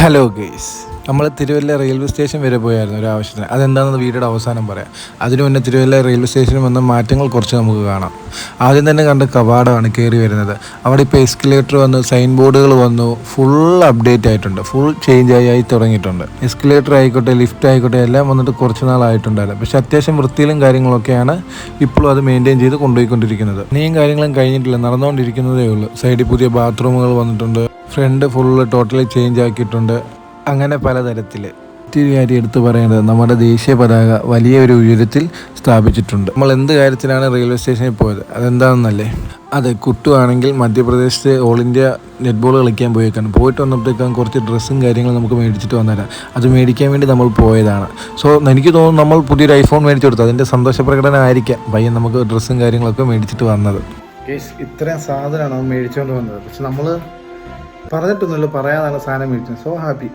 Hello guys, നമ്മൾ Thiruvalla railway station വരെ പോയായിരുന്നു ഒരു ആവശ്യത്തിന്. അതെന്താണെന്ന് വീഡിയോയുടെ അവസാനം പറയാം. അതിനു മുന്നേ തിരുവല്ല റെയിൽവേ സ്റ്റേഷനിൽ വന്ന മാറ്റങ്ങൾ കുറച്ച് നമുക്ക് കാണാം. ആദ്യം തന്നെ കണ്ട കവാടമാണ് കയറി വരുന്നത്. അവിടെ ഇപ്പോൾ എസ്കലേറ്റർ വന്നു, സൈൻ ബോർഡുകൾ വന്നു, ഫുൾ അപ്ഡേറ്റ് ആയിട്ടുണ്ട്, ഫുൾ ചേഞ്ച് ആയി തുടങ്ങിയിട്ടുണ്ട്. എസ്കലേറ്റർ ആയിക്കോട്ടെ, ലിഫ്റ്റ് ആയിക്കോട്ടെ, എല്ലാം വന്നിട്ട് കുറച്ച് നാളായിട്ടുണ്ടായിരുന്നു. പക്ഷേ അത്യാവശ്യം വൃത്തിയിലും കാര്യങ്ങളൊക്കെയാണ് ഇപ്പോഴും അത് മെയിൻറ്റെയിൻ ചെയ്ത് കൊണ്ടുപോയിക്കൊണ്ടിരിക്കുന്നത്. ഇനിയും കാര്യങ്ങളും കഴിഞ്ഞിട്ടില്ല, നടന്നുകൊണ്ടിരിക്കുന്നതേ ഉള്ളൂ. സൈഡിൽ പുതിയ ബാത്റൂമുകൾ വന്നിട്ടുണ്ട്, ഫ്രണ്ട് ഫുള്ള് ടോട്ടലി ചേഞ്ച് ആക്കിയിട്ടുണ്ട്. അങ്ങനെ പലതരത്തിൽ മറ്റൊരു കാര്യം എടുത്തു പറയേണ്ടത്, നമ്മുടെ ദേശീയ പതാക വലിയൊരു ഉയരത്തിൽ സ്ഥാപിച്ചിട്ടുണ്ട്. നമ്മൾ എന്ത് കാര്യത്തിനാണ് റെയിൽവേ സ്റ്റേഷനിൽ പോയത്, അതെന്താണെന്നല്ലേ? അതെ, കുട്ടുവാണെങ്കിൽ മധ്യപ്രദേശത്ത് ഓൾ ഇന്ത്യ നെറ്റ്ബോൾ കളിക്കാൻ പോയേക്കാണ്. പോയിട്ട് വന്നപ്പോഴത്തേക്കും കുറച്ച് ഡ്രസ്സും കാര്യങ്ങളും നമുക്ക് മേടിച്ചിട്ട് വന്നേരാം. അത് മേടിക്കാൻ വേണ്ടി നമ്മൾ പോയതാണ്. സോ എനിക്ക് തോന്നുന്നു നമ്മൾ പുതിയൊരു ഐഫോൺ മേടിച്ചു കൊടുത്തു, അതിൻ്റെ സന്തോഷപ്രകടനമായിരിക്കാം പയ്യൻ നമുക്ക് ഡ്രസ്സും കാര്യങ്ങളൊക്കെ മേടിച്ചിട്ട് വന്നത്. ഇത്രയും സാധനമാണ് നമ്മൾ മേടിച്ചുകൊണ്ട് വന്നത്. പക്ഷെ നമ്മൾ പറഞ്ഞിട്ടൊന്നുമില്ല, പറയാതാണ് സാധനം മേടിച്ചത്. So happy.